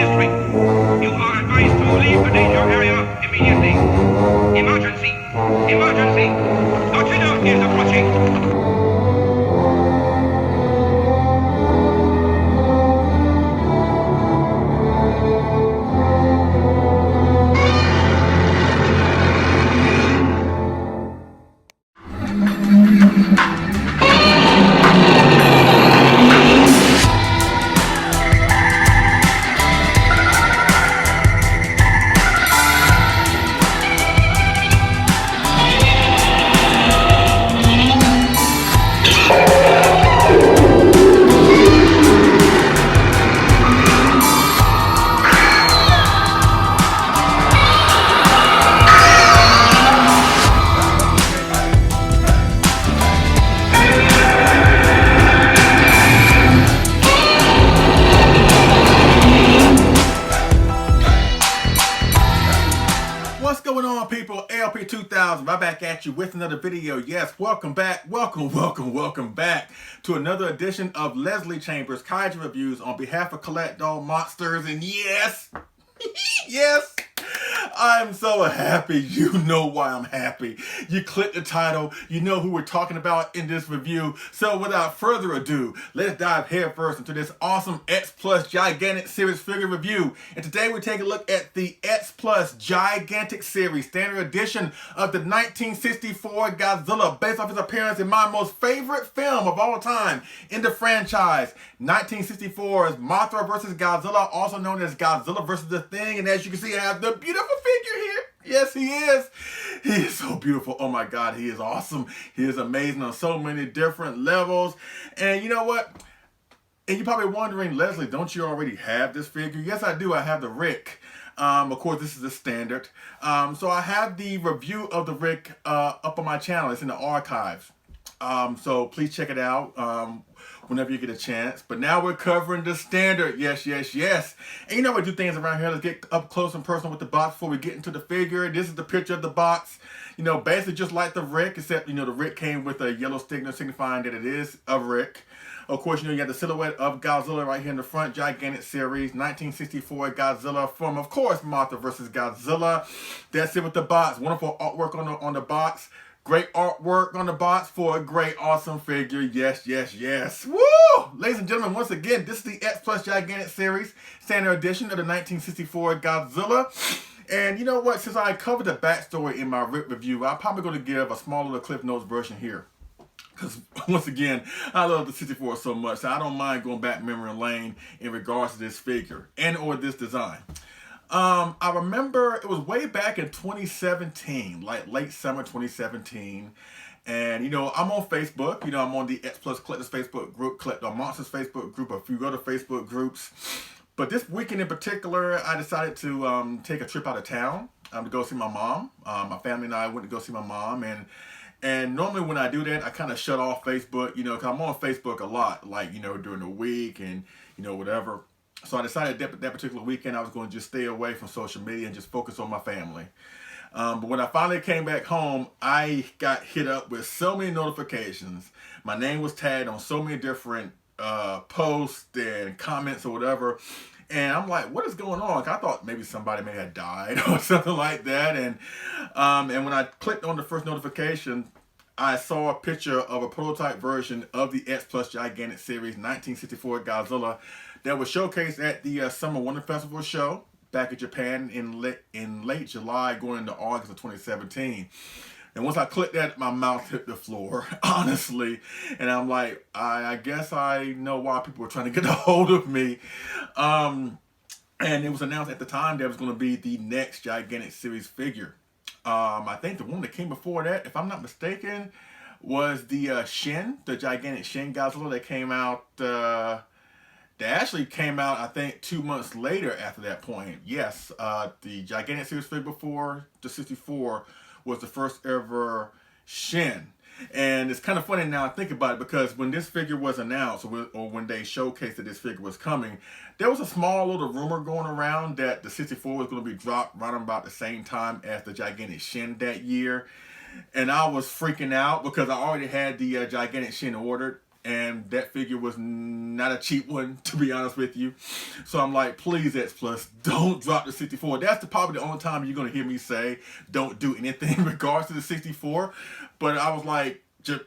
district. You are advised to leave the danger area immediately. Emergency! Emergency! Godzilla is approaching! What's going on, people? LP 2000 right back at you with another video. Yes, welcome back, welcome back to another edition of Leslie Chambers Kaiju Reviews on behalf of Collectible Monsters. And yes, yes, I'm so happy. You know why I'm happy. You click the title, you know who we're talking about in this review. So without further ado, let's dive headfirst into this awesome X Plus Gigantic Series figure review. And today we take a look at the X Plus Gigantic Series Standard Edition of the 1964 Godzilla, based off his appearance in my most favorite film of all time in the franchise, 1964's Mothra vs. Godzilla, also known as Godzilla vs. the Thing. And as you can see, I have the beautiful figure here. Yes, he is. He is so beautiful. Oh my God, he is awesome. He is amazing on so many different levels. And you know what? And you're probably wondering, Leslie, don't you already have this figure? Yes, I do. I have the Rick. Of course, this is the standard. So I have the review of the Rick up on my channel. It's in the archives. So please check it out whenever you get a chance. But now we're covering the standard. Yes. And you know we do things around here. Let's get up close and personal with the box before we get into the figure. This is the picture of the box. You know, basically just like the Rick, except, you know, the Rick came with a yellow sticker signifying that it is a Rick. Of course, you know, you have the silhouette of Godzilla right here in the front, Gigantic Series, 1964 Godzilla from, of course, Mothra vs. Godzilla. That's it with the box. Wonderful artwork on the box. Great artwork on the box for a great, awesome figure. Yes. Woo! Ladies and gentlemen, once again, this is the X Plus Gigantic Series, Standard Edition of the 1964 Godzilla. And you know what? Since I covered the backstory in my Rick review, I'm probably going to give a small little Cliff Notes version here. Because, once again, I love the 64 so much, so I don't mind going back memory lane in regards to this figure and or this design. I remember it was way back in 2017, like late summer 2017. And, you know, I'm on Facebook. You know, I'm on the X Plus Collectors Facebook group, Collectible Monsters Facebook group, a few other Facebook groups. But this weekend in particular, I decided to take a trip out of town to go see my mom. My family and I went to go see my mom. And normally when I do that, I kind of shut off Facebook, you know, because I'm on Facebook a lot, like, you know, during the week and, you know, whatever. So I decided that particular weekend I was going to just stay away from social media and just focus on my family. But when I finally came back home, I got hit up with so many notifications. My name was tagged on so many different posts and comments or whatever. And I'm like, what is going on? I thought maybe somebody may have died or something like that. And when I clicked on the first notification, I saw a picture of a prototype version of the X Plus Gigantic Series 1964 Godzilla that was showcased at the Summer Wonder Festival show back in Japan in late July going into August of 2017. And once I clicked that, my mouth hit the floor, honestly. And I'm like, I guess I know why people were trying to get a hold of me. And it was announced at the time that was going to be the next Gigantic Series figure. I think the one that came before that, if I'm not mistaken, was the Shin, the Gigantic Shin Godzilla that came out. That actually came out, I think, 2 months later after that point. Yes, the Gigantic Series figure before the 64 was the first ever Shin. And it's kind of funny now I think about it, because when this figure was announced, or when they showcased that this figure was coming, there was a small little rumor going around that the 64 was going to be dropped right about the same time as the Gigantic Shin that year. And I was freaking out because I already had the Gigantic Shin ordered And that figure was not a cheap one, to be honest with you. So I'm like, please, X Plus, don't drop the 64. That's probably the only time you're going to hear me say don't do anything in regards to the 64. But I was like, just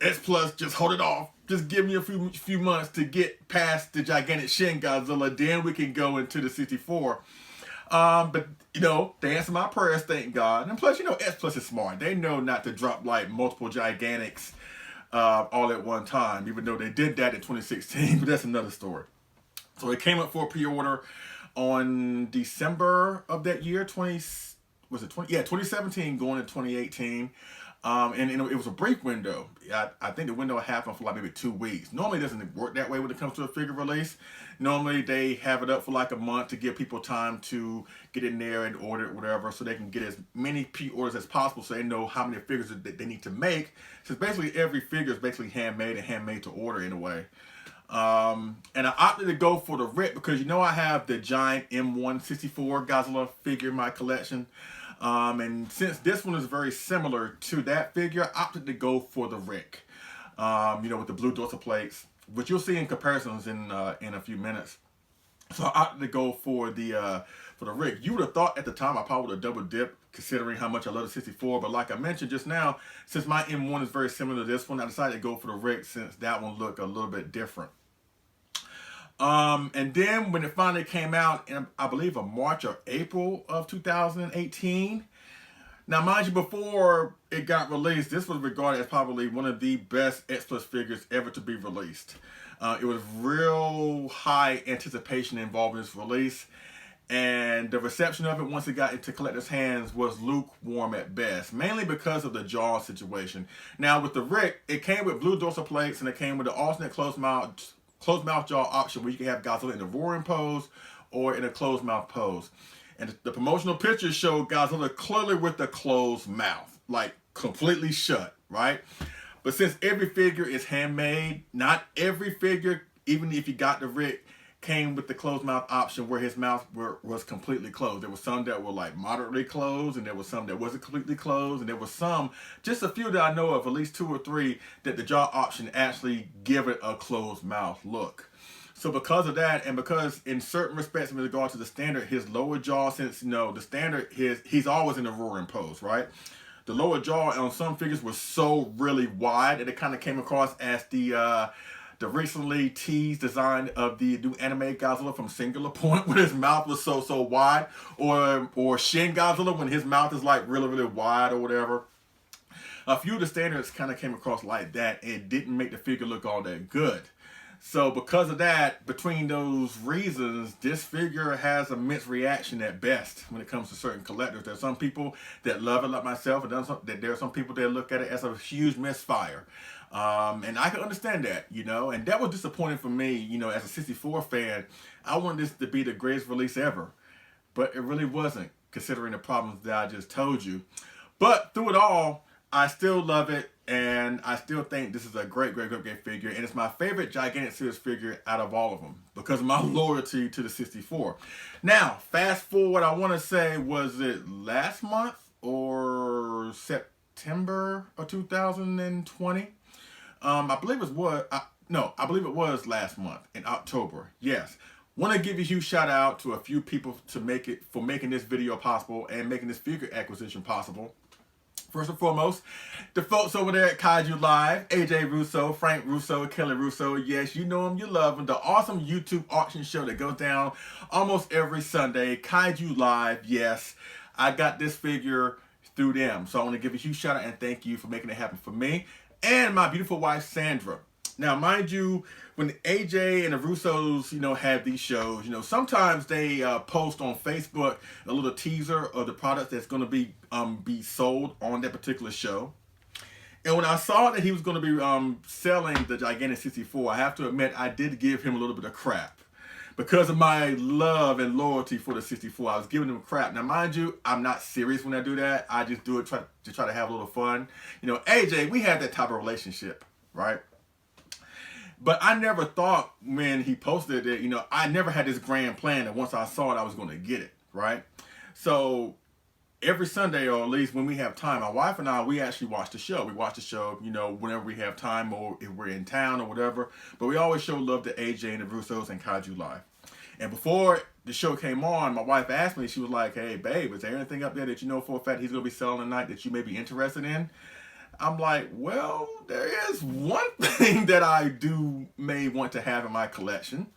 X Plus, just hold it off. Just give me a few months to get past the gigantic Shin Godzilla. Then we can go into the 64. But, you know, they answered my prayers, thank God. And plus, you know, X Plus is smart. They know not to drop, like, multiple gigantics all at one time, even though they did that in 2016, but that's another story. So it came up for pre-order on December of that year, 2017 going to 2018. And it was a brief window. I think the window happened for like maybe 2 weeks. Normally it doesn't work that way when it comes to a figure release. Normally they have it up for like a month to give people time to get in there and order it, whatever, so they can get as many pre-orders as possible so they know how many figures that they need to make. Since basically every figure is basically handmade and handmade to order in a way. And I opted to go for the Rick because, you know, I have the giant M164 Godzilla figure in my collection. And since this one is very similar to that figure, I opted to go for the Rick. You know, with the blue dorsal plates, which you'll see in comparisons in a few minutes. So I opted to go for the Rick. You would have thought at the time I probably would have double dipped, considering how much I love the 64. But like I mentioned just now, since my M1 is very similar to this one, I decided to go for the Rick since that one looked a little bit different. And then when it finally came out in, I believe, March or April of 2018. Now, mind you, before it got released, this was regarded as probably one of the best X Plus figures ever to be released. It was real high anticipation involved in its release, and the reception of it once it got into collectors' hands was lukewarm at best, mainly because of the jaw situation. Now, with the Rick, it came with blue dorsal plates, and it came with the alternate closed mouth jaw option where you can have Godzilla in the roaring pose or in a closed mouth pose. And the promotional pictures showed Godzilla clearly with the closed mouth, like completely shut, right? But since every figure is handmade, not every figure, even if you got the Rick, came with the closed mouth option where his mouth was completely closed. There were some that were like moderately closed, and there was some that wasn't completely closed, and there was some, just a few that I know of, at least 2 or 3, that the jaw option actually give it a closed mouth look. So because of that, and because in certain respects in regard to the standard, his lower jaw, since, you know, the standard, he's always in the roaring pose, right? The lower jaw on some figures was so really wide that it kind of came across as the recently teased design of the new anime Godzilla from Singular Point, when his mouth was so wide, or Shin Godzilla when his mouth is like really wide or whatever. A few of the standards kind of came across like that, and it didn't make the figure look all that good. So because of that, between those reasons, this figure has a mixed reaction at best when it comes to certain collectors. There's some people that love it like myself, and there are some people that look at it as a huge misfire. And I can understand that, you know, and that was disappointing for me, you know, as a 64 fan. I wanted this to be the greatest release ever, but it really wasn't, considering the problems that I just told you. But through it all, I still love it, and I still think this is a great figure, and it's my favorite gigantic series figure out of all of them because of my loyalty to the 64. Now, fast forward, I want to say, was it last month or September of 2020? I believe it was. I believe it was last month in October. Yes. Want to give a huge shout out to a few people for making this video possible and making this figure acquisition possible. First and foremost, the folks over there at Kaiju Live, AJ Russo, Frank Russo, Kelly Russo. Yes, you know them, you love them. The awesome YouTube auction show that goes down almost every Sunday. Kaiju Live, yes. I got this figure through them. So I want to give a huge shout out and thank you for making it happen for me and my beautiful wife, Sandra. Now, mind you, when AJ and the Russos, you know, have these shows, you know, sometimes they post on Facebook a little teaser of the product that's going to be sold on that particular show. And when I saw that he was going to be selling the gigantic 64, I have to admit I did give him a little bit of crap. Because of my love and loyalty for the 64, I was giving him crap. Now, mind you, I'm not serious when I do that. I just do it to try to have a little fun. You know, AJ, we have that type of relationship, right? But I never thought when he posted it, you know, I never had this grand plan that once I saw it, I was going to get it, right? So every Sunday, or at least when we have time, my wife and I, we actually watch the show. We watch the show, you know, whenever we have time or if we're in town or whatever. But we always show love to AJ and the Russos and Kaiju Live. And before the show came on, my wife asked me, she was like, hey, babe, is there anything up there that you know for a fact he's going to be selling tonight that you may be interested in? I'm like, well, there is one thing that I may want to have in my collection.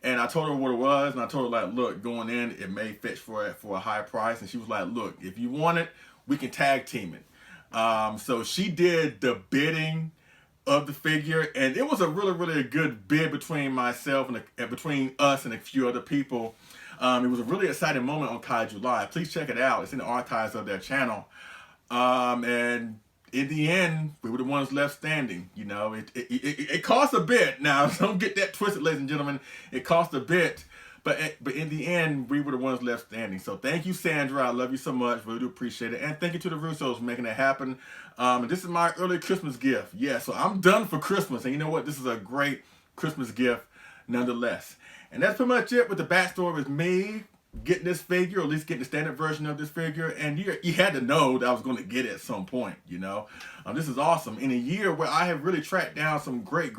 And I told her what it was, and I told her, like, look, going in, it may fetch for a high price. And she was like, look, if you want it, we can tag team it. So she did the bidding of the figure, and it was a really, really good bid between myself and between us and a few other people. It was a really exciting moment on Kaiju Live. Please check it out. It's in the archives of their channel. And in the end, we were the ones left standing. You know, it cost a bit. Now, don't get that twisted, ladies and gentlemen. It cost a bit, but in the end, we were the ones left standing. So thank you, Sandra. I love you so much. Really do appreciate it. And thank you to the Russos for making it happen. And this is my early Christmas gift. Yeah, so I'm done for Christmas. And you know what? This is a great Christmas gift nonetheless. And that's pretty much it with the backstory with me getting this figure, or at least getting the standard version of this figure. And you had to know that I was going to get it at some point, you know. This is awesome. In a year where I have really tracked down some great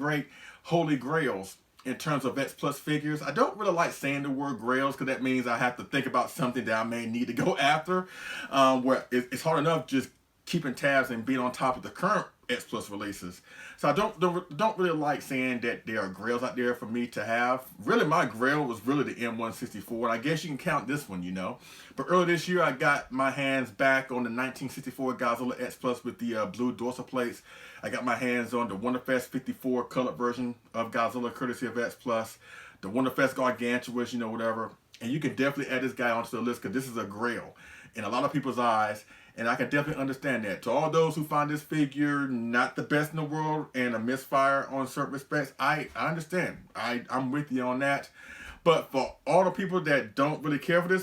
holy grails in terms of X Plus figures. I don't really like saying the word grails because that means I have to think about something that I may need to go after. Where it's hard enough just keeping tabs and being on top of the current X Plus releases. So I don't really like saying that there are grails out there for me to have. Really, my grail was really the M164, and I guess you can count this one, you know. But earlier this year, I got my hands back on the 1964 Godzilla X Plus with the blue dorsal plates. I got my hands on the Wonderfest 54 colored version of Godzilla, courtesy of X Plus. The Wonderfest Gargantuous, you know, whatever. And you can definitely add this guy onto the list because this is a grail in a lot of people's eyes. And I can definitely understand that. To all those who find this figure not the best in the world and a misfire on certain respects, I understand. I'm with you on that. But for all the people that don't really care for this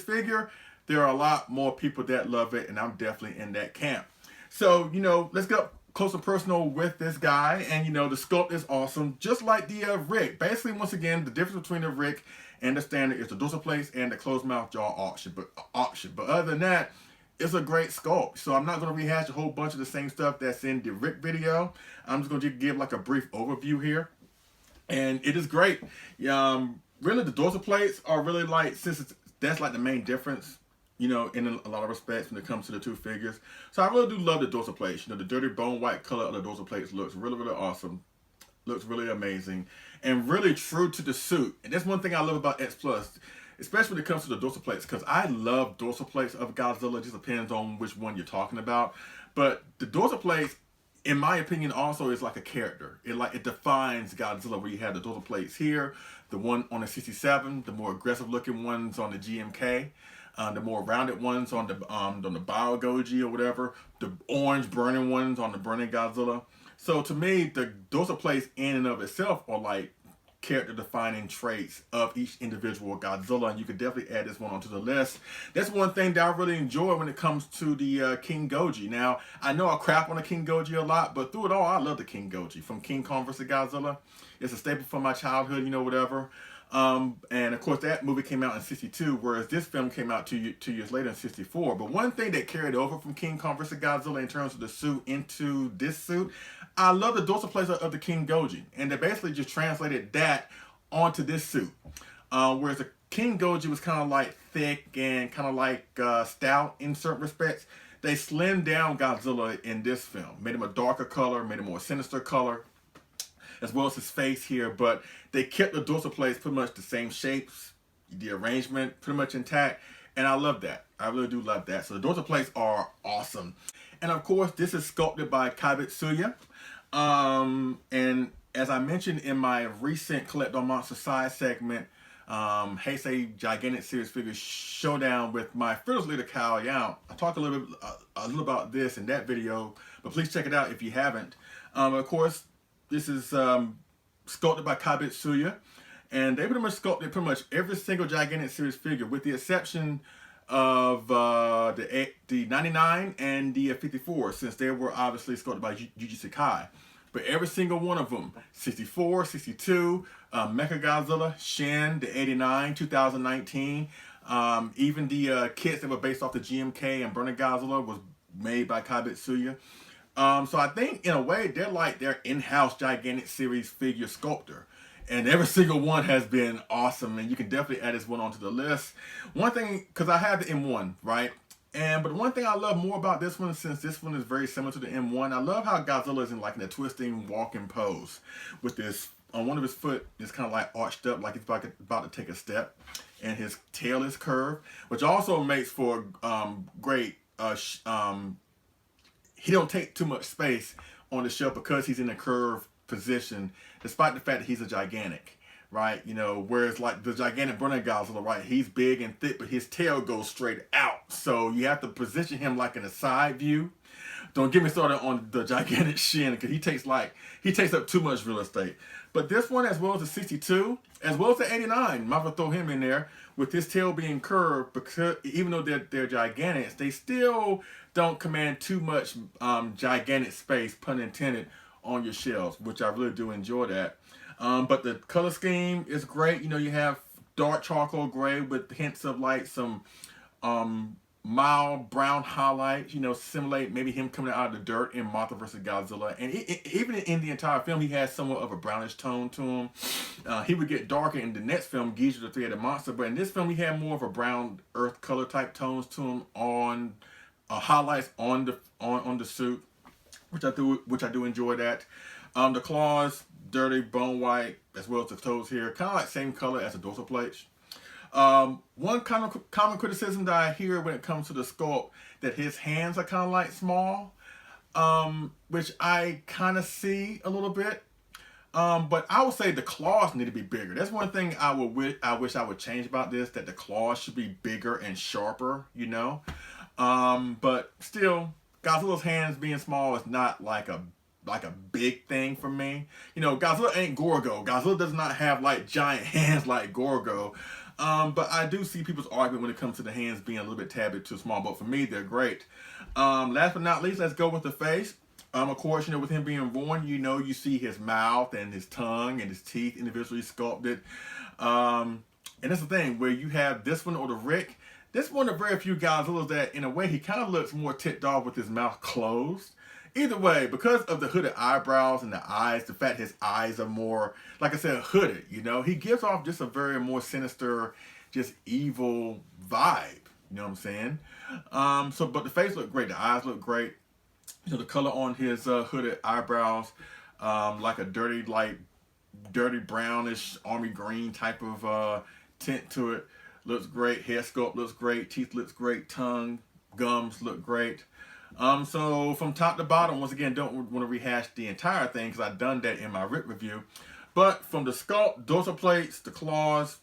figure, there are a lot more people that love it, and I'm definitely in that camp. So, you know, let's get up close and personal with this guy. And, you know, the sculpt is awesome, just like the Rick. Basically, once again, the difference between the Rick and the standard is the dorsal plates and the closed mouth jaw option. But other than that, it's a great sculpt. So I'm not going to rehash a whole bunch of the same stuff that's in the Rick video. I'm just going to give like a brief overview here. And it is great. Really, the dorsal plates are really like, that's like the main difference, you know, in a lot of respects when it comes to the two figures. So I really do love the dorsal plates. You know, the dirty bone white color of the dorsal plates looks really, really awesome. Looks really amazing. And really true to the suit. And that's one thing I love about X Plus, especially when it comes to the dorsal plates, because I love dorsal plates of Godzilla. It just depends on which one you're talking about. But the dorsal plates, in my opinion, also is like a character. It defines Godzilla, where you have the dorsal plates here, the one on the 67, the more aggressive looking ones on the GMK, the more rounded ones on the Bio Goji or whatever, the orange burning ones on the Burning Godzilla. So to me, the dorsal plates in and of itself are like character defining traits of each individual Godzilla, and you could definitely add this one onto the list. That's one thing that I really enjoy when it comes to the King Goji. Now, I know I crap on the King Goji a lot, but through it all, I love the King Goji from King Kong vs. Godzilla. It's a staple from my childhood, you know, whatever. And of course that movie came out in 62, whereas this film came out 2 years later in 64. But one thing that carried over from King Kong vs. Godzilla in terms of the suit into this suit, I love the dorsal plates of the King Goji, and they basically just translated that onto this suit. Whereas the King Goji was kind of like thick and kind of like stout in certain respects, they slimmed down Godzilla in this film, made him a darker color, made him a more sinister color, as well as his face here, but they kept the dorsal plates pretty much the same shapes, the arrangement pretty much intact, and I love that. I really do love that. So the dorsal plates are awesome. And of course, this is sculpted by Kaiju. And as I mentioned in my recent Collect on Monster Side segment, Heisei Gigantic Series Figure Showdown with my fearless leader Kyle Young, I talked a little about this in that video, but please check it out if you haven't. Of course, this is sculpted by Kaiju, and they pretty much sculpted pretty much every single Gigantic Series figure, with the exception of the 99 and the 54, since they were obviously sculpted by Yuji Sakai. But every single one of them, 64, 62, Mechagodzilla, Shin, the 89, 2019, Even the kits that were based off the GMK and Burning Godzilla was made by Kaiju. So I think in a way they're like their in-house gigantic series figure sculptor. And every single one has been awesome, and you can definitely add this one onto the list. One thing, because I have the M1, right? But one thing I love more about this one, since this one is very similar to the M1, I love how Godzilla is in like in a twisting walking pose with this on one of his foot is kind of like arched up, like he's about to take a step, and his tail is curved, which also makes for great. He don't take too much space on the shelf because he's in a curved position, despite the fact that he's a gigantic, right? You know, whereas like the gigantic Burning Godzilla, right? He's big and thick, but his tail goes straight out. So you have to position him like in a side view. Don't get me started on the gigantic Shin, because he takes up too much real estate. But this one, as well as the 62, as well as the 89, might as well throw him in there with his tail being curved, because even though they're gigantics, they still don't command too much gigantic space, pun intended, on your shelves, which I really do enjoy that. But the color scheme is great. You know, you have dark charcoal gray with hints of like some mild brown highlights, you know, simulate maybe him coming out of the dirt in Mothra vs. Godzilla. And even in the entire film, he has somewhat of a brownish tone to him. He would get darker in the next film, Gizu the Three-Headed Monster, but in this film, he had more of a brown earth color type tones to him on highlights on the suit, which I do enjoy that. The claws, dirty bone white, as well as the toes here, kind of like same color as the dorsal plates. One kind of common criticism that I hear when it comes to the sculpt, that his hands are kind of like small, which I kind of see a little bit. But I would say the claws need to be bigger. That's one thing I wish I would change about this, that the claws should be bigger and sharper, you know. But still, Godzilla's hands being small is not like a big thing for me. You know, Godzilla ain't Gorgo. Godzilla does not have like giant hands like Gorgo. But I do see people's argument when it comes to the hands being a little bit tad bit too small. But for me, they're great. Last but not least, let's go with the face. Of course, you know, with him being born, you know, you see his mouth and his tongue and his teeth individually sculpted. And that's the thing, where you have this one or the Rick. This is one of the very few Godzillas that, in a way, he kind of looks more ticked off with his mouth closed. Either way, because of the hooded eyebrows and the eyes, the fact his eyes are more, like I said, hooded, you know, he gives off just a very more sinister, just evil vibe. You know what I'm saying? But the face looked great. The eyes look great. You know, the color on his hooded eyebrows, like a dirty brownish army green type of tint to it. Looks great. Hair sculpt looks great. Teeth looks great. Tongue, gums look great. So from top to bottom, once again, don't want to rehash the entire thing because I've done that in my Rick review. But from the sculpt, dorsal plates, the claws,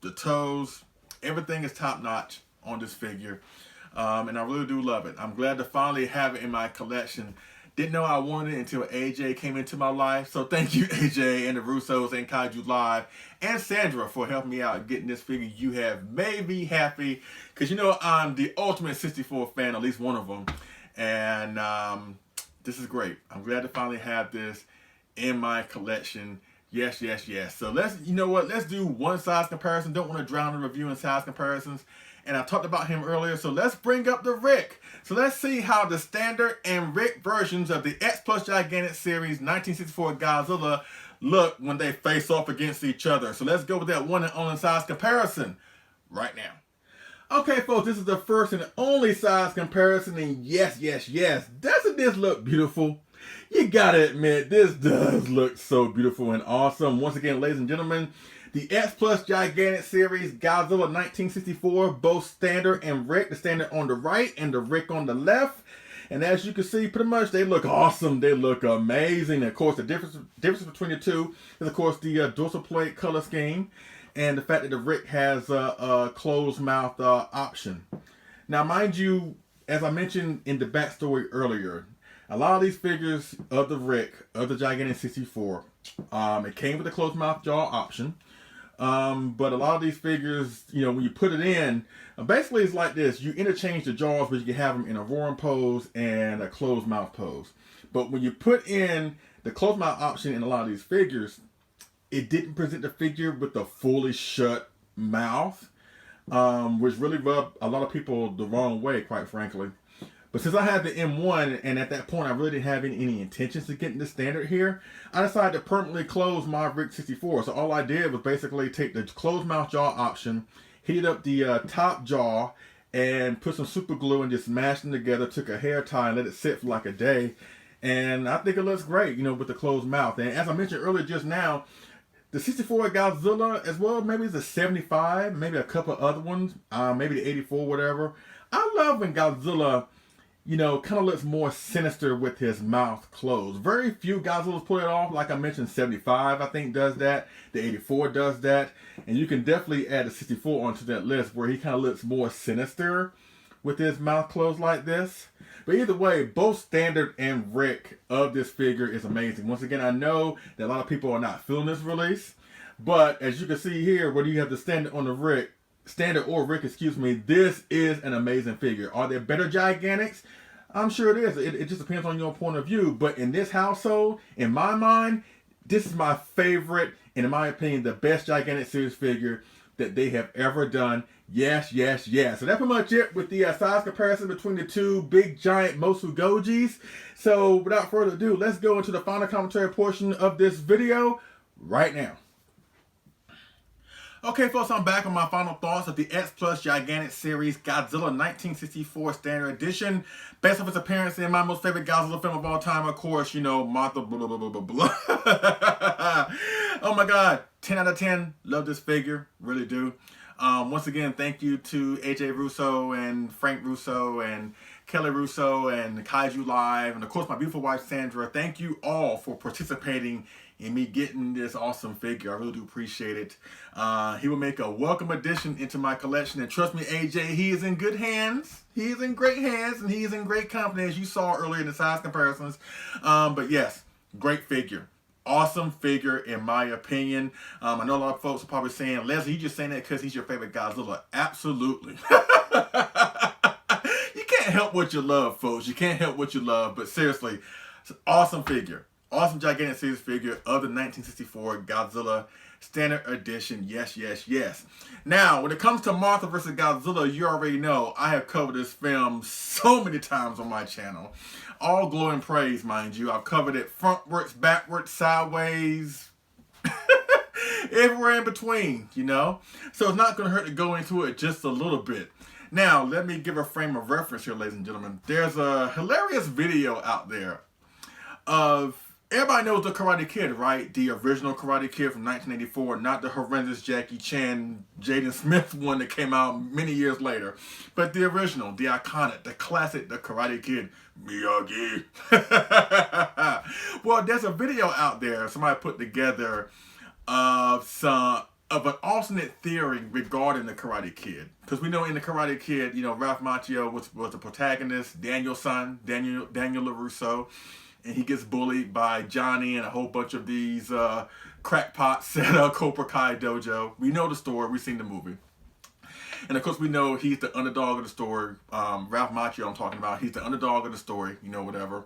the toes, everything is top notch on this figure. And I really do love it. I'm glad to finally have it in my collection. Didn't know I wanted it until AJ came into my life. So thank you, AJ and the Russos and Kaiju Live and Sandra for helping me out getting this figure. You have made me happy because, you know, I'm the ultimate 64 fan, at least one of them. And this is great. I'm glad to finally have this in my collection. Yes, yes, yes. So you know what? Let's do one size comparison. Don't want to drown in reviewing size comparisons. And I talked about him earlier, so let's bring up the Rick. So let's see how the standard and Rick versions of the X Plus Gigantic Series 1964 Godzilla look when they face off against each other. So let's go with that one and only size comparison right now. Okay, folks, this is the first and only size comparison, and yes, yes, yes, doesn't this look beautiful? You gotta admit, this does look so beautiful and awesome. Once again, ladies and gentlemen, the X Plus Gigantic Series Godzilla 1964, both standard and Rick, the standard on the right and the Rick on the left. And as you can see, pretty much they look awesome. They look amazing. And of course, the difference between the two is, of course, the dorsal plate color scheme and the fact that the Rick has a closed mouth option. Now, mind you, as I mentioned in the backstory earlier, a lot of these figures of the Rick, of the Gigantic 64, it came with a closed mouth jaw option. But a lot of these figures, you know, when you put it in, basically it's like this. You interchange the jaws, but you can have them in a roaring pose and a closed mouth pose. But when you put in the closed mouth option in a lot of these figures, it didn't present the figure with a fully shut mouth, which really rubbed a lot of people the wrong way, quite frankly. But since I had the M1, and at that point I really didn't have any intentions to get into standard here, I decided to permanently close my Rick 64. So all I did was basically take the closed mouth jaw option, heat up the top jaw, and put some super glue and just smashed them together, took a hair tie and let it sit for like a day. And I think it looks great, you know, with the closed mouth. And as I mentioned earlier just now, the 64 Godzilla as well, maybe it's a 75, maybe a couple other ones, maybe the 84, whatever. I love when Godzilla, you know, kind of looks more sinister with his mouth closed. Very few Godzillas pull it off. Like I mentioned, 75 I think does that. The 84 does that. And you can definitely add the 64 onto that list where he kind of looks more sinister with his mouth closed like this. But either way, both Standard and Rick of this figure is amazing. Once again, I know that a lot of people are not feeling this release. But as you can see here, whether you have the Standard on the Rick, Standard or Rick, excuse me, this is an amazing figure. Are there better Gigantics? I'm sure it is. It just depends on your point of view. But in this household, in my mind, this is my favorite, and in my opinion, the best Gigantic Series figure that they have ever done. Yes, yes, yes. So that's pretty much it with the size comparison between the two big giant Mosu Gojis. So without further ado, let's go into the final commentary portion of this video right now. Okay, folks, I'm back on my final thoughts of the X Plus Gigantic Series Godzilla 1964 Standard Edition. Based off its appearance in my most favorite Godzilla film of all time, of course, you know, Mothra, blah, blah, blah, blah, blah. Oh my God, 10 out of 10. Love this figure, really do. Once again, thank you to AJ Russo and Frank Russo and Kelly Russo and Kaiju Live, and of course my beautiful wife Sandra. Thank you all for participating in me getting this awesome figure. I really do appreciate it. He will make a welcome addition into my collection, and trust me, AJ, he is in good hands. He is in great hands, and he is in great company, as you saw earlier in the size comparisons. But yes, great figure. Awesome figure, in my opinion. I know a lot of folks are probably saying, Leslie, you just saying that because he's your favorite Godzilla. Absolutely. You can't help what you love, folks. You can't help what you love. But seriously, it's an awesome figure. Awesome Gigantic Series figure of the 1964 Godzilla Standard Edition. Yes, yes, yes. Now, when it comes to Mothra vs. Godzilla, you already know I have covered this film so many times on my channel. All glory and praise, mind you. I've covered it frontwards, backwards, sideways, everywhere in between, you know. So it's not going to hurt to go into it just a little bit. Now, let me give a frame of reference here, ladies and gentlemen. There's a hilarious video out there of, everybody knows the Karate Kid, right? The original Karate Kid from 1984, not the horrendous Jackie Chan, Jaden Smith one that came out many years later. But the original, the iconic, the classic, the Karate Kid, Miyagi. Well, there's a video out there somebody put together of an alternate theory regarding the Karate Kid. Because we know in the Karate Kid, you know, Ralph Macchio was the protagonist, Daniel's son, Daniel LaRusso. And he gets bullied by Johnny and a whole bunch of these crackpots at Cobra Kai Dojo. We know the story. We've seen the movie. And of course, we know he's the underdog of the story. Ralph Macchio I'm talking about. He's the underdog of the story, you know, whatever.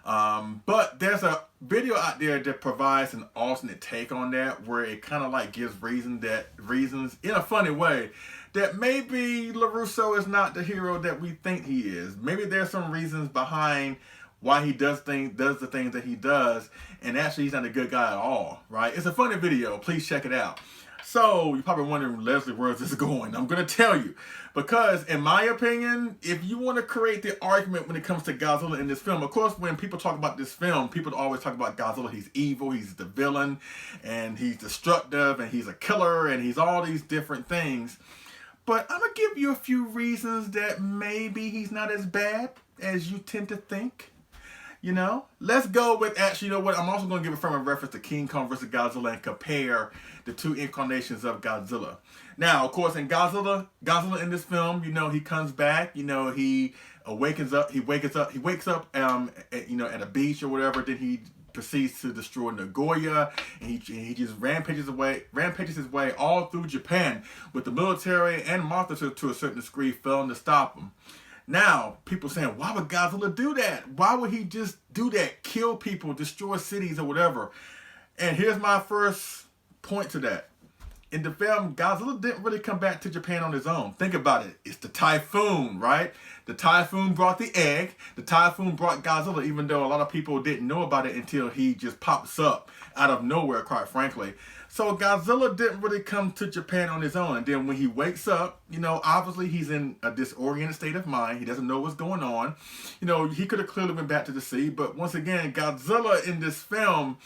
But there's a video out there that provides an alternate take on that, where it kind of like gives reasons in a funny way that maybe LaRusso is not the hero that we think he is. Maybe there's some reasons behind why he does the things that he does, and actually he's not a good guy at all, right? It's a funny video. Please check it out. So you're probably wondering, Leslie, where is this going? I'm going to tell you. Because in my opinion, if you want to create the argument when it comes to Godzilla in this film, of course, when people talk about this film, people always talk about Godzilla. He's evil, he's the villain, and he's destructive, and he's a killer, and he's all these different things. But I'm going to give you a few reasons that maybe he's not as bad as you tend to think. You know, let's go with, actually, you know what, I'm also going to give a frame of reference to King Kong vs. Godzilla and compare the two incarnations of Godzilla. Now, of course, in Godzilla in this film, you know, he comes back, you know, he wakes up, you know, at a beach or whatever, then he proceeds to destroy Nagoya, and he just rampages his way all through Japan, with the military and Mothra to a certain degree failing to stop him. Now, people saying, why would Godzilla do that? Why would he just do that? Kill people, destroy cities or whatever? And here's my first point to that. in the film, Godzilla didn't really come back to Japan on his own. Think about it. It's the typhoon, right? The typhoon brought the egg. The typhoon brought Godzilla, even though a lot of people didn't know about it until he just pops up out of nowhere, quite frankly. So Godzilla didn't really come to Japan on his own. And then when he wakes up, you know, obviously he's in a disoriented state of mind. He doesn't know what's going on. You know, he could have clearly been back to the sea. But once again, Godzilla in this film,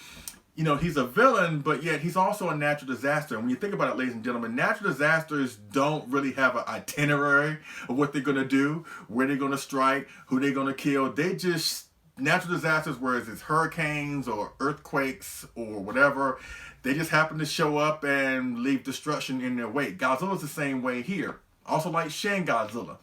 you know, he's a villain, but yet he's also a natural disaster. And when you think about it, ladies and gentlemen, natural disasters don't really have an itinerary of what they're going to do, where they're going to strike, who they're going to kill. They just, natural disasters, whereas it's hurricanes or earthquakes or whatever, they just happen to show up and leave destruction in their wake. Godzilla's the same way here. Also like Shin Godzilla.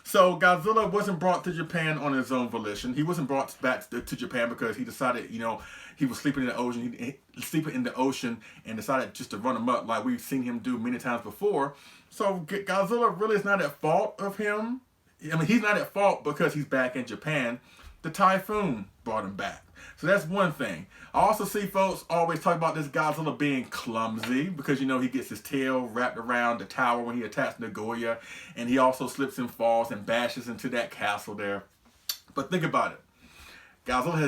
So Godzilla wasn't brought to Japan on his own volition. He wasn't brought back to Japan because he decided, you know, he was sleeping in the ocean, and decided just to run amok like we've seen him do many times before. So Godzilla really is not at fault of him. I mean, he's not at fault because he's back in Japan. The typhoon brought him back. So that's one thing. I also see folks always talk about this Godzilla being clumsy because, you know, he gets his tail wrapped around the tower when he attacks Nagoya, and he also slips and falls and bashes into that castle there. But think about it. Godzilla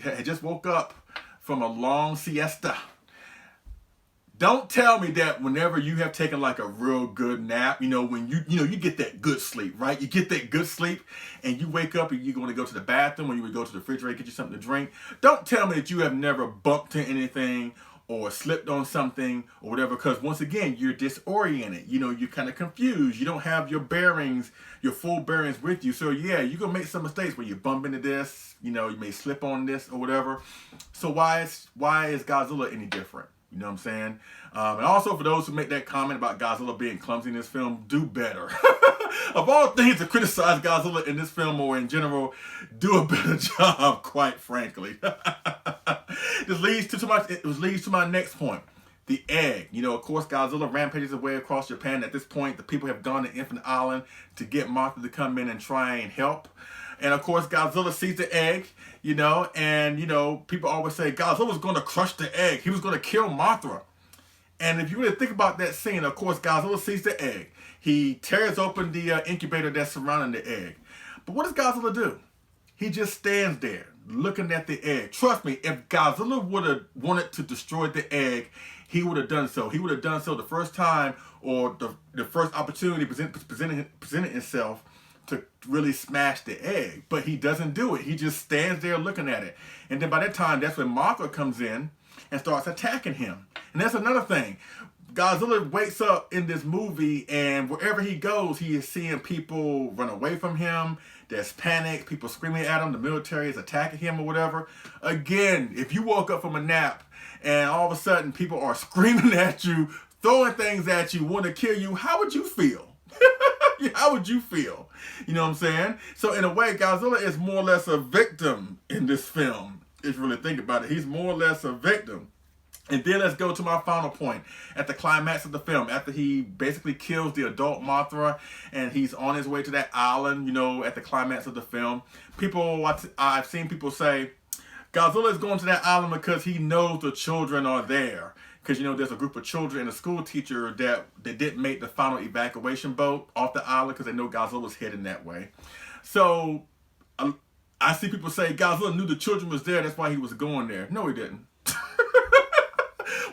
had just woke up from a long siesta. Don't tell me that whenever you have taken like a real good nap, you know, when you get that good sleep, right? You get that good sleep and you wake up and you're going to go to the bathroom or you would go to the refrigerator, get you something to drink. Don't tell me that you have never bumped into anything or slipped on something or whatever, because once again, you're disoriented. You know, you're kind of confused. You don't have your bearings, your full bearings with you. So yeah, you're going to make some mistakes where you bump into this, you know, you may slip on this or whatever. So why is Godzilla any different? You know what I'm saying? And also for those who make that comment about Godzilla being clumsy in this film, do better. Of all things to criticize Godzilla in this film or in general, do a better job, quite frankly. This leads to my next point. The egg. You know, of course, Godzilla rampages his way across Japan. At this point, the people have gone to Infinite Island to get Mothra to come in and try and help. And of course, Godzilla sees the egg, you know, and, you know, people always say Godzilla was going to crush the egg. He was going to kill Mothra. And if you really think about that scene, of course, Godzilla sees the egg. He tears open the incubator that's surrounding the egg. But what does Godzilla do? He just stands there looking at the egg. Trust me, if Godzilla would have wanted to destroy the egg, he would have done so. He would have done so the first time or the first opportunity presented itself to really smash the egg. But he doesn't do it. He just stands there looking at it. And then by that time, that's when Mothra comes in and starts attacking him. And that's another thing. Godzilla wakes up in this movie, and wherever he goes, he is seeing people run away from him. There's panic, people screaming at him, the military is attacking him or whatever. Again, if you woke up from a nap and all of a sudden people are screaming at you, throwing things at you, want to kill you, how would you feel? How would you feel? You know what I'm saying? So in a way, Godzilla is more or less a victim in this film. If you really think about it, he's more or less a victim. And then let's go to my final point. At the climax of the film, after he basically kills the adult Mothra and he's on his way to that island, you know, at the climax of the film, I've seen people say, Godzilla is going to that island because he knows the children are there. Because, you know, there's a group of children and a school teacher that didn't make the final evacuation boat off the island because they know Godzilla was heading that way. So I see people say Godzilla knew the children was there, that's why he was going there. No, he didn't.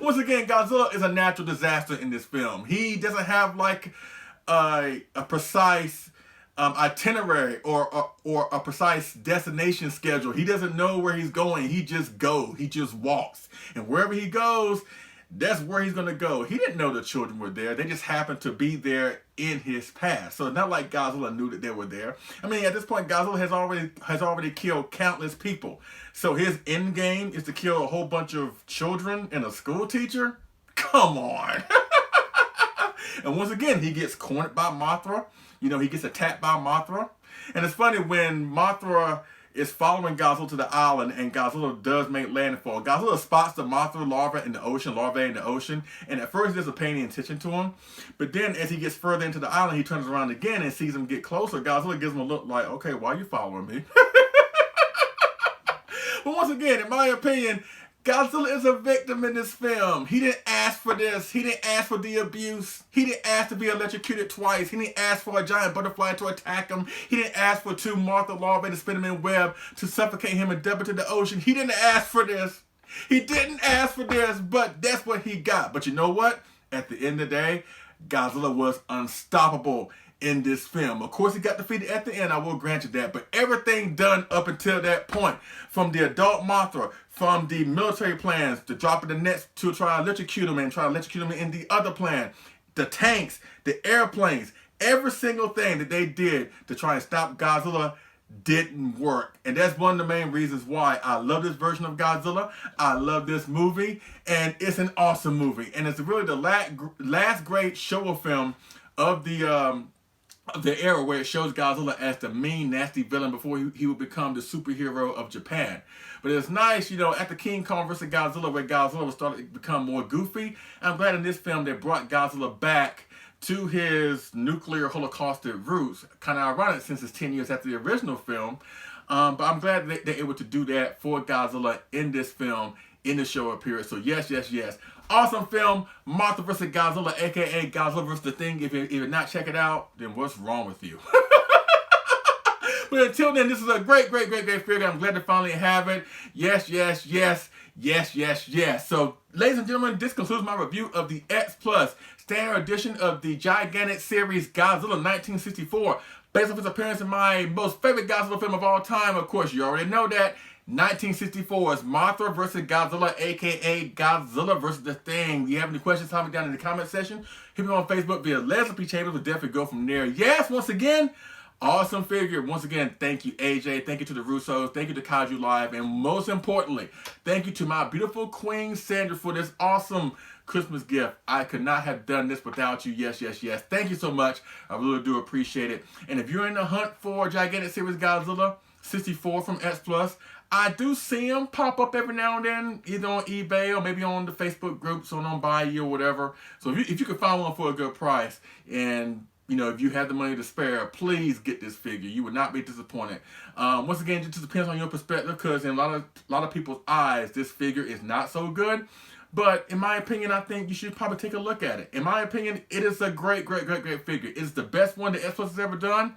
Once again, Godzilla is a natural disaster in this film. He doesn't have like a precise itinerary or a precise destination schedule. He doesn't know where he's going. He just goes. He just walks. And wherever he goes, that's where he's going to go. He didn't know the children were there. They just happened to be there in his past. So it's not like Godzilla knew that they were there. I mean, at this point, Godzilla has already killed countless people. So his end game is to kill a whole bunch of children and a school teacher? Come on. And once again, he gets cornered by Mothra. You know, he gets attacked by Mothra. And it's funny when Mothra is following Godzilla to the island and Godzilla does make landfall. Godzilla spots the Mothra larvae in the ocean, and at first he doesn't pay any attention to him. But then as he gets further into the island, he turns around again and sees him get closer. Godzilla gives him a look like, okay, why are you following me? But once again, in my opinion, Godzilla is a victim in this film. He didn't ask for this. He didn't ask for the abuse. He didn't ask to be electrocuted twice. He didn't ask for a giant butterfly to attack him. He didn't ask for 2 Mothra larvae to spin him in web to suffocate him and dump into the ocean. He didn't ask for this. He didn't ask for this, but that's what he got. But you know what? At the end of the day, Godzilla was unstoppable in this film. Of course, he got defeated at the end, I will grant you that, but everything done up until that point, from the adult Mothra, from the military plans, to dropping the nets to try to electrocute him and try to electrocute him in the other plan, the tanks, the airplanes, every single thing that they did to try and stop Godzilla didn't work. And that's one of the main reasons why I love this version of Godzilla. I love this movie, and it's an awesome movie. And it's really the last great show film of the era where it shows Godzilla as the mean, nasty villain before he would become the superhero of Japan. But it's nice, you know, after King Kong vs. Godzilla, where Godzilla was starting to become more goofy. I'm glad in this film they brought Godzilla back to his nuclear holocaustic roots. Kind of ironic since it's 10 years after the original film. But I'm glad that they're able to do that for Godzilla in this film, in the show period. So yes, yes, yes. Awesome film, Mothra vs. Godzilla, aka Godzilla vs. the Thing. If you're not checking it out, then what's wrong with you? But until then, this is a great, great, great, great figure. I'm glad to finally have it. Yes, yes, yes, yes, yes, yes. So, ladies and gentlemen, this concludes my review of the X Plus Standard Edition of the Gigantic Series Godzilla 1964. Based off his appearance in my most favorite Godzilla film of all time, of course, you already know that. 1964's Mothra vs. Godzilla, aka Godzilla vs. the Thing. If you have any questions, comment down in the comment section. Hit me on Facebook via Leslie P. Chambers. We'll definitely go from there. Yes, once again, awesome figure. Once again, thank you, AJ. Thank you to the Russos. Thank you to Kaiju Live. And most importantly, thank you to my beautiful queen, Sandra, for this awesome Christmas gift. I could not have done this without you. Yes, yes, yes. Thank you so much. I really do appreciate it. And if you're in the hunt for Gigantic Series Godzilla 64 from X Plus, I do see them pop up every now and then, either on eBay or maybe on the Facebook groups or on Buy You or whatever. So if you can find one for a good price, and you know, if you have the money to spare, please get this figure. You would not be disappointed. Once again, it just depends on your perspective, because in a lot of people's eyes, this figure is not so good. But in my opinion, I think you should probably take a look at it. In my opinion, it is a great, great, great, great figure. It's the best one that X Plus has ever done.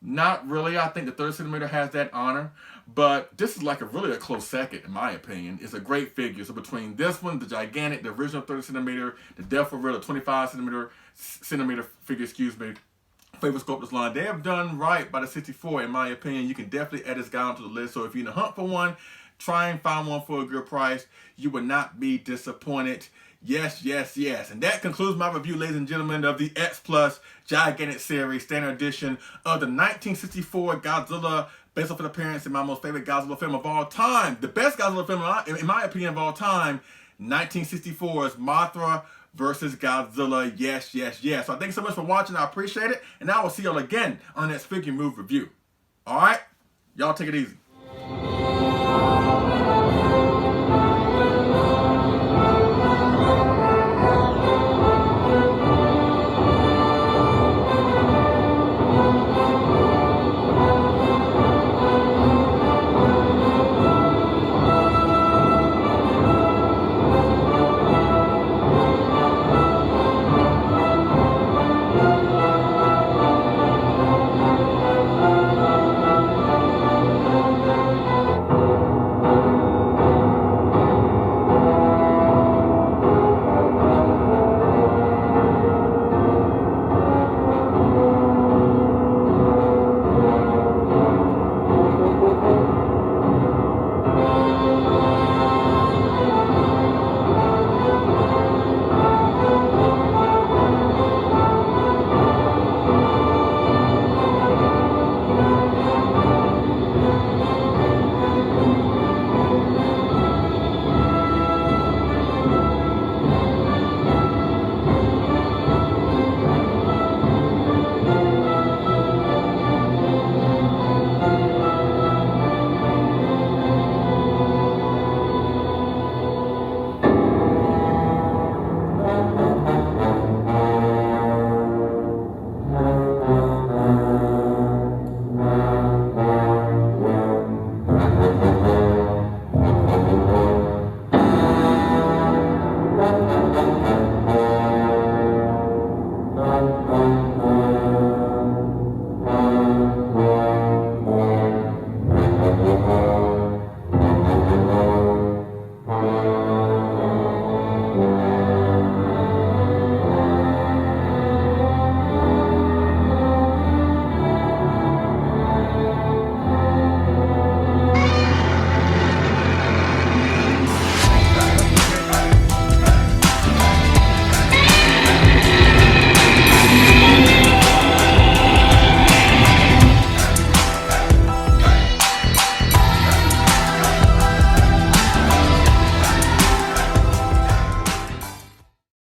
Not really. I think the 30 centimeter has that honor. But this is like really a close second, in my opinion. It's a great figure. So between this one, the gigantic, the original 30 centimeter, the Death for Real, the 25 centimeter figure, favorite sculptors line, they have done right by the 64, in my opinion. You can definitely add this guy onto the list. So if you're in the hunt for one, try and find one for a good price. You will not be disappointed. Yes, yes, yes. And that concludes my review, ladies and gentlemen, of the X Plus Gigantic Series Standard Edition of the 1964 Godzilla, based off an appearance in my most favorite Godzilla film of all time. The best Godzilla film, in my opinion, of all time, 1964's Mothra versus Godzilla. Yes, yes, yes. So thank you so much for watching. I appreciate it. And I will see y'all again on the next Figure Move review. All right? Y'all take it easy.